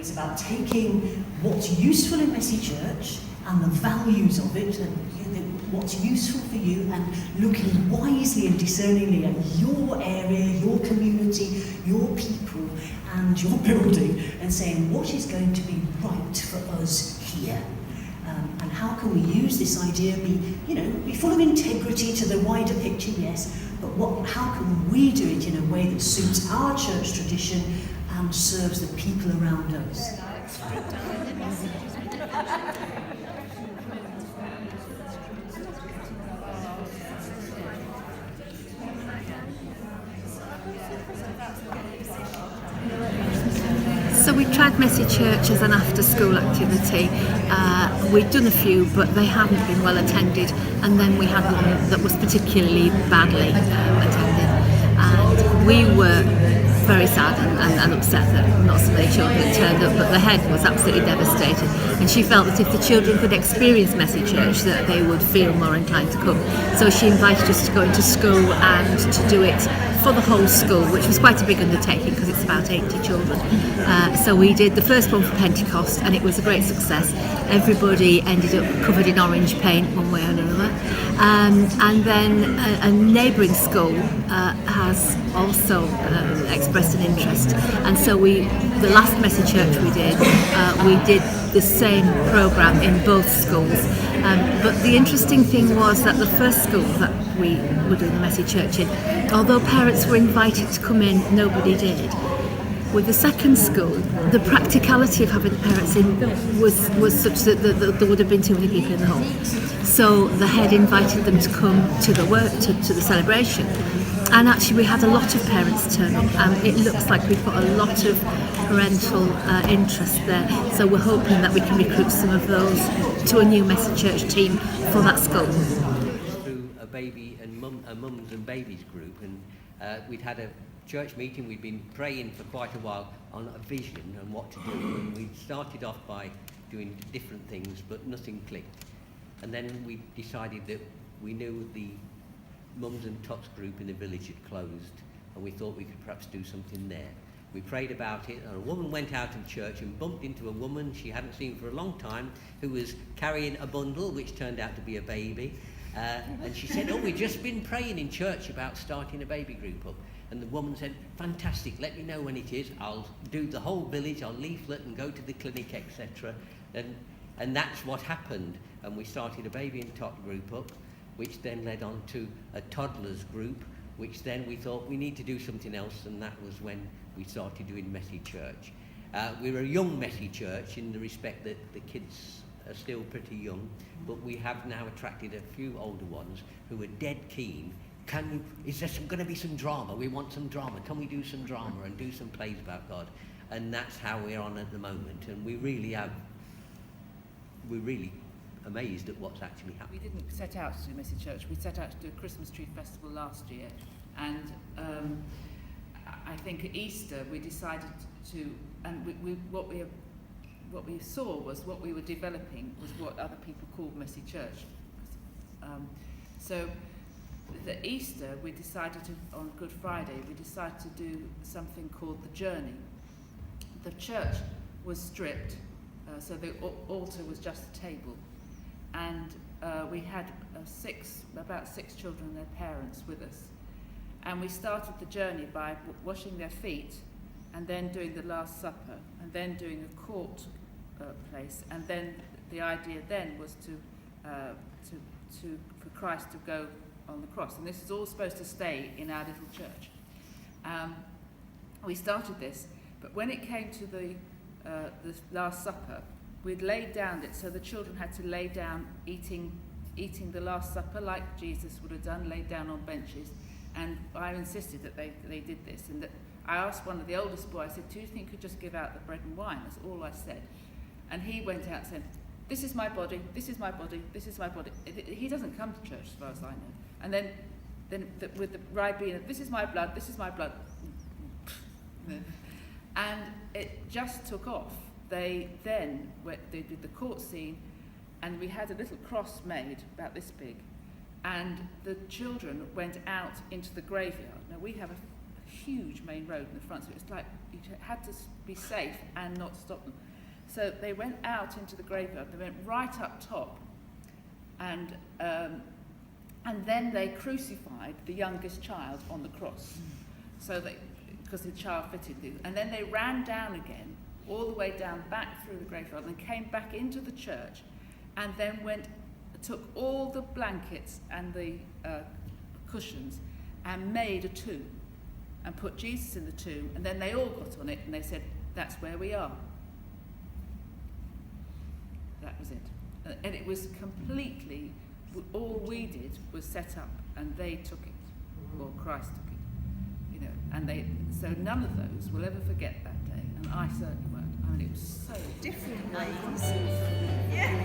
It's about taking what's useful in Messy Church and the values of it, and what's useful for you, and looking wisely and discerningly at your area, your community, your people, and your building, and saying what is going to be right for us here. And how can we use this idea, be full of integrity to the wider picture, yes, but how can we do it in a way that suits our church tradition and serves the people around us? So we tried Messy Church as an after-school activity. We'd done a few, but they hadn't been well attended, and then we had one that was particularly badly attended. And we were very sad and upset that not so many children had turned up, but the head was absolutely devastated, and she felt that if the children could experience Messy Church, that they would feel more inclined to come. So she invited us to go into school and to do it for the whole school, which was quite a big undertaking because it's about 80 children. So we did the first one for Pentecost, and it was a great success. Everybody ended up covered in orange paint one way or another. And then a neighbouring school has also expressed an interest, and so the last Messy Church we did the same programme in both schools. But the interesting thing was that the first school that we were doing the Messy Church in, although parents were invited to come in, nobody did. With the second school, the practicality of having the parents in was such that there would have been too many people in the hall. So the head invited them to come to the celebration. And actually we had a lot of parents turn up, and it looks like we've got a lot of parental interest there. So we're hoping that we can recruit some of those to a new Messy Church team for that school. Through a baby and mums and babies group, and we'd had a church meeting. We'd been praying for quite a while on a vision and what to do, and we started off by doing different things, but nothing clicked. And then we decided that we knew the Mums and Tots group in the village had closed, and we thought we could perhaps do something there. We prayed about it, and a woman went out of church and bumped into a woman she hadn't seen for a long time, who was carrying a bundle which turned out to be a baby. And she said, we've just been praying in church about starting a baby group up. And the woman said, fantastic, let me know when it is. I'll do the whole village, I'll leaflet and go to the clinic, etc. And that's what happened. And we started a baby and tot group up, which then led on to a toddlers group, which then we thought we need to do something else, and that was when we started doing Messy Church. We're a young Messy Church in the respect that the kids are still pretty young, but we have now attracted a few older ones who are dead keen. Is there going to be some drama? We want some drama. Can we do some drama and do some plays about God? And that's how we're on at the moment, and we're really amazed at what's actually happening. We didn't set out to do Messy Church. We set out to do a Christmas tree festival last year, and I think at Easter we decided to, and what we saw was what we were developing was what other people called Messy Church. So the Easter we decided to, on Good Friday, we decided to do something called the Journey. The church was stripped, so the altar was just a table. And we had about six children and their parents with us. And we started the journey by washing their feet, and then doing the Last Supper, and then doing a court place. And then the idea then was for Christ to go on the cross. And this is all supposed to stay in our little church. We started this, but when it came to the Last Supper, we'd laid down it, so the children had to lay down eating the Last Supper like Jesus would have done, laid down on benches. And I insisted that they did this, and that I asked one of the oldest boys, I said, do you think you could just give out the bread and wine? That's all I said. And he went out and said, this is my body, this is my body, this is my body. He doesn't come to church as far as I know. And then with the Ribena, this is my blood, this is my blood. And it just took off. They did the court scene, and we had a little cross made about this big, and the children went out into the graveyard. Now we have a huge main road in the front, so it's like you had to be safe and not stop them. So they went out into the graveyard, they went right up top, and then they crucified the youngest child on the cross, so that, because the child fitted through, and then they ran down again, all the way down back through the graveyard, and came back into the church, and then took all the blankets and the cushions and made a tomb and put Jesus in the tomb, and then they all got on it and they said, that's where we are. That was it. And it was completely, all we did was set up and they took it, or Christ took it, you know, and so none of those will ever forget that day, and I certainly won't. I mean, it was so Different ways. Yeah.